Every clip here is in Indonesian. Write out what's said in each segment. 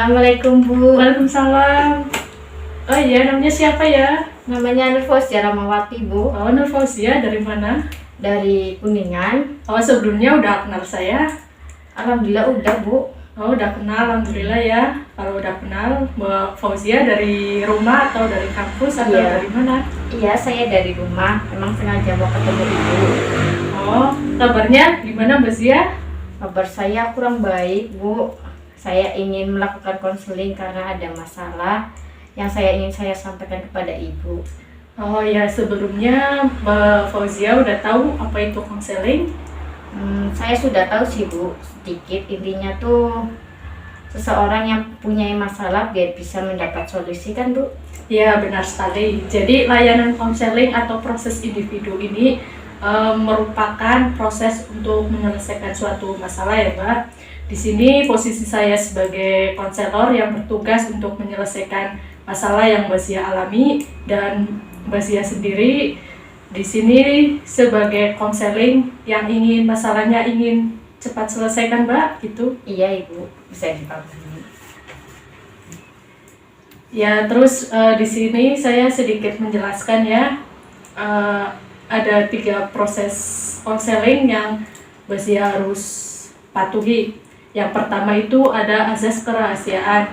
Assalamualaikum Bu. Waalaikumsalam. Oh iya, namanya siapa ya? Namanya Nurfauzia Ramawati Bu. Oh, Nurfauzia, dari mana? Dari Kuningan. Oh, sebelumnya udah kenal saya? Alhamdulillah udah Bu. Oh, udah kenal, alhamdulillah ya. Kalau udah kenal, Mbak Fauzia dari rumah atau dari kampus atau Iya. dari mana? Iya, saya dari rumah. Emang sengaja mau ketemu Ibu. Oh, kabarnya gimana Mbak Zia? Kabar saya kurang baik Bu. Saya ingin melakukan konseling karena ada masalah yang saya sampaikan kepada Ibu. Oh ya, sebelumnya Mbak Fauzia udah tahu apa itu konseling? Saya sudah tahu sih Bu, sedikit. Intinya tuh seseorang yang punya masalah biar bisa mendapat solusi kan Bu? Ya, benar sekali. Jadi layanan konseling atau proses individu ini merupakan proses untuk menyelesaikan suatu masalah ya Mbak. Di sini posisi saya sebagai konselor yang bertugas untuk menyelesaikan masalah yang Mbak Zia alami, dan Mbak Zia sendiri di sini sebagai konseling yang masalahnya ingin cepat selesaikan Mbak, gitu. Iya Ibu, bisa dipahami. Ya, terus di sini saya sedikit menjelaskan ya. Ada 3 proses konseling yang Mbak Zia harus patuhi. Yang pertama itu ada azas kerahasiaan.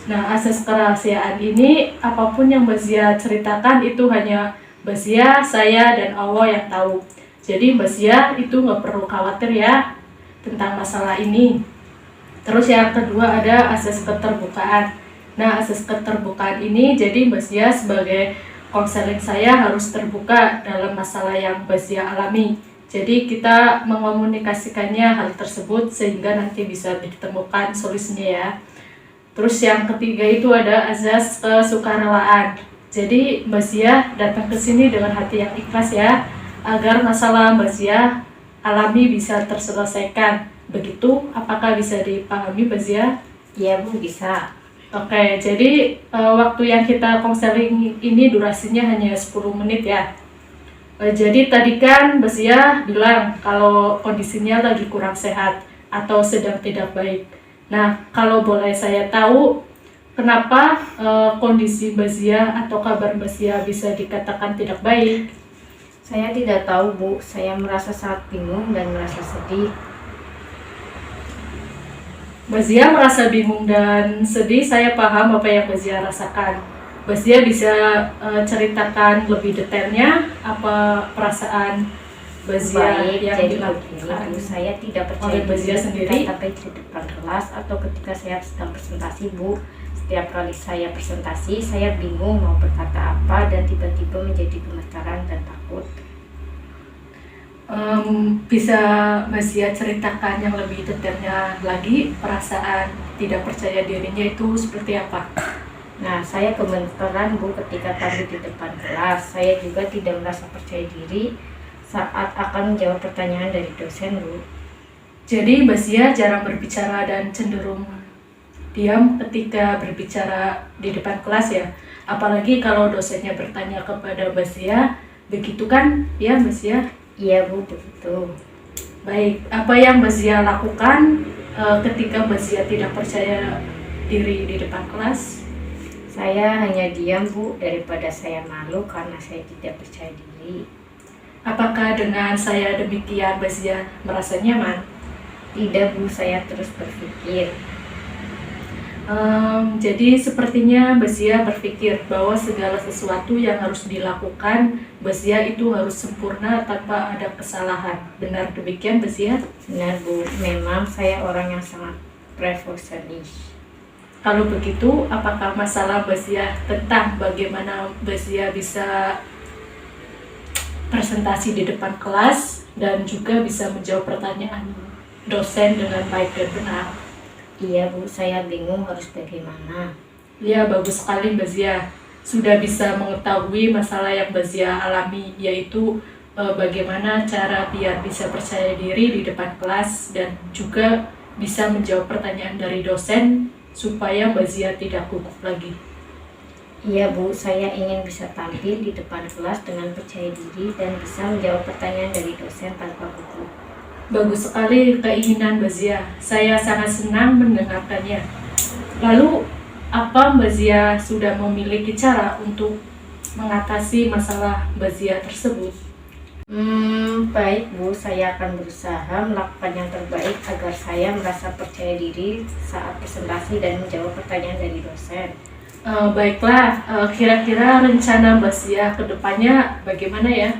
Nah, azas kerahasiaan ini apapun yang Mbak Zia ceritakan itu hanya Mbak Zia, saya, dan Allah yang tahu. Jadi Mbak Zia itu nggak perlu khawatir ya tentang masalah ini. Terus yang kedua ada azas keterbukaan. Nah, asas keterbukaan ini jadi Mbak Zia sebagai konseling saya harus terbuka dalam masalah yang Mbak Zia alami. Jadi kita mengomunikasikannya hal tersebut sehingga nanti bisa ditemukan solusinya ya. Terus yang ketiga itu ada azas kesukarelaan. Jadi Mbak Zia datang ke sini dengan hati yang ikhlas ya, agar masalah Mbak Zia alami bisa terselesaikan. Begitu, apakah bisa dipahami Mbak Zia? Iya Bu, bisa. Oke, jadi waktu yang kita konseling ini durasinya hanya 10 menit ya. Jadi tadi kan Mbak Zia bilang kalau kondisinya lagi kurang sehat atau sedang tidak baik. Nah, kalau boleh saya tahu, kenapa kondisi Mbak Zia atau kabar Mbak Zia bisa dikatakan tidak baik? Saya tidak tahu Bu, saya merasa sangat bingung dan merasa sedih. Mbak Zia merasa bingung dan sedih, saya paham apa yang Mbak Zia rasakan. Mbak Zia bisa ceritakan lebih detailnya apa perasaan Mbak Zia Baik, yang jadi dilakukan begini Bu, saya tidak oleh percaya Mbak Zia sendiri? sampai di depan kelas atau ketika saya sedang presentasi Bu. Setiap kali saya presentasi, saya bingung mau berkata apa dan tiba-tiba menjadi gemetaran dan takut. Bisa Mbak Zia ceritakan yang lebih detailnya lagi, perasaan tidak percaya dirinya itu seperti apa? Nah, saya gemetaran Bu ketika tampil di depan kelas. Saya juga tidak merasa percaya diri saat akan menjawab pertanyaan dari dosen Bu. Jadi Mbak Zia jarang berbicara dan cenderung diam ketika berbicara di depan kelas ya. Apalagi kalau dosennya bertanya kepada Mbak Zia, begitu kan ya Mbak Zia? Iya Bu, begitu. Baik, apa yang Mbak Zia lakukan ketika Mbak Zia tidak percaya diri di depan kelas? Saya hanya diam Bu daripada saya malu karena saya tidak percaya diri. Apakah dengan saya demikian Mbak Zia merasa nyaman? Tidak Bu, saya terus berpikir. Jadi sepertinya Mbak Zia berpikir bahwa segala sesuatu yang harus dilakukan Mbak Zia itu harus sempurna tanpa ada kesalahan. Benar demikian Mbak Zia? Benar Bu, memang saya orang yang sangat perfeksionis. Kalau begitu, apakah masalah Mbak Zia tentang bagaimana Mbak Zia bisa presentasi di depan kelas dan juga bisa menjawab pertanyaan dosen dengan baik dan benar? Iya Bu, saya bingung harus bagaimana. Ya, bagus sekali Mbak Zia. Sudah bisa mengetahui masalah yang Mbak Zia alami, yaitu bagaimana cara biar bisa percaya diri di depan kelas dan juga bisa menjawab pertanyaan dari dosen supaya Mbak Zia tidak gugup lagi. Iya Bu, saya ingin bisa tampil di depan kelas dengan percaya diri dan bisa menjawab pertanyaan dari dosen tanpa gugup. Bagus sekali keinginan Mbak Zia. Saya sangat senang mendengarkannya. Lalu, apa Mbak Zia sudah memiliki cara untuk mengatasi masalah Mbak Zia tersebut? Baik Bu, saya akan berusaha melakukan yang terbaik agar saya merasa percaya diri saat presentasi dan menjawab pertanyaan dari dosen. Baiklah, kira-kira rencana Mbak Zia ke depannya bagaimana ya?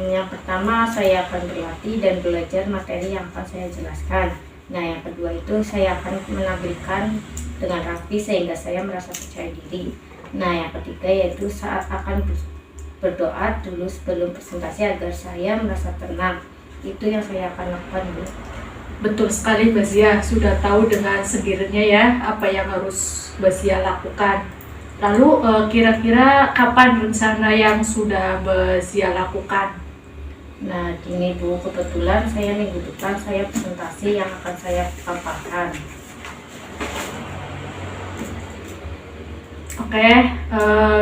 Yang pertama, saya akan berlatih dan belajar materi yang akan saya jelaskan. Nah, yang kedua itu saya akan menampilkan dengan rapi sehingga saya merasa percaya diri. Nah, yang ketiga yaitu saat akan berdoa dulu sebelum presentasi agar saya merasa tenang. Itu yang saya akan lakukan, Bu. Betul sekali Mbak Zia, sudah tahu dengan sendirinya ya apa yang harus Mbak Zia lakukan. Lalu kira-kira kapan rencana yang sudah Mbak Zia lakukan? Nah, gini Bu, kebetulan saya minggu depan saya presentasi yang akan saya paparkan. Oke,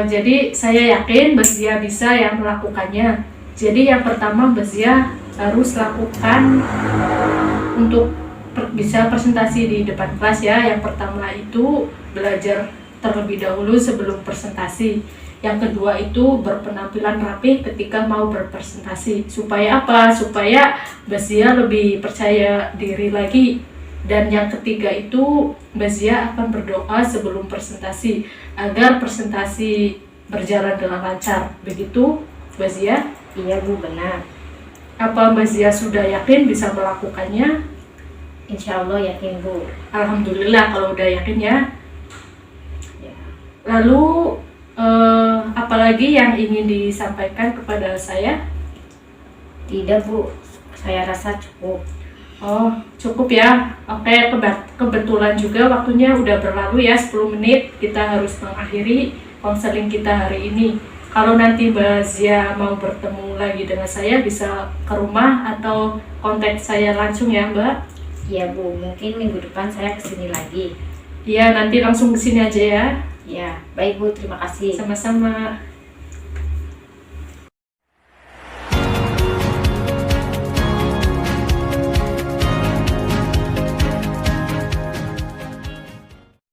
jadi saya yakin Mbak Zia bisa yang melakukannya. Jadi yang pertama Mbak Zia harus lakukan untuk bisa presentasi di depan kelas ya. Yang pertama itu belajar terlebih dahulu sebelum presentasi. Yang kedua itu berpenampilan rapi ketika mau berpresentasi. Supaya apa? Supaya Mbak Zia lebih percaya diri lagi. Dan yang ketiga itu Mbak Zia akan berdoa sebelum presentasi agar presentasi berjalan dengan lancar. Begitu Mbak Zia? Iya Bu, benar. Apa Mbak Zia sudah yakin bisa melakukannya? Insya Allah yakin Bu. Alhamdulillah kalau udah yakin ya. Ya. Lalu apalagi yang ingin disampaikan kepada saya? Tidak Bu, saya rasa cukup. Oh, cukup ya. Oke, kebetulan juga waktunya udah berlalu ya, 10 menit. Kita harus mengakhiri konseling kita hari ini. Kalau nanti Mbak Zia mau bertemu lagi dengan saya, bisa ke rumah atau kontak saya langsung ya Mbak? Iya Bu, mungkin minggu depan saya kesini lagi. Iya, nanti langsung kesini aja ya. Ya, baik Bu, terima kasih. Sama-sama.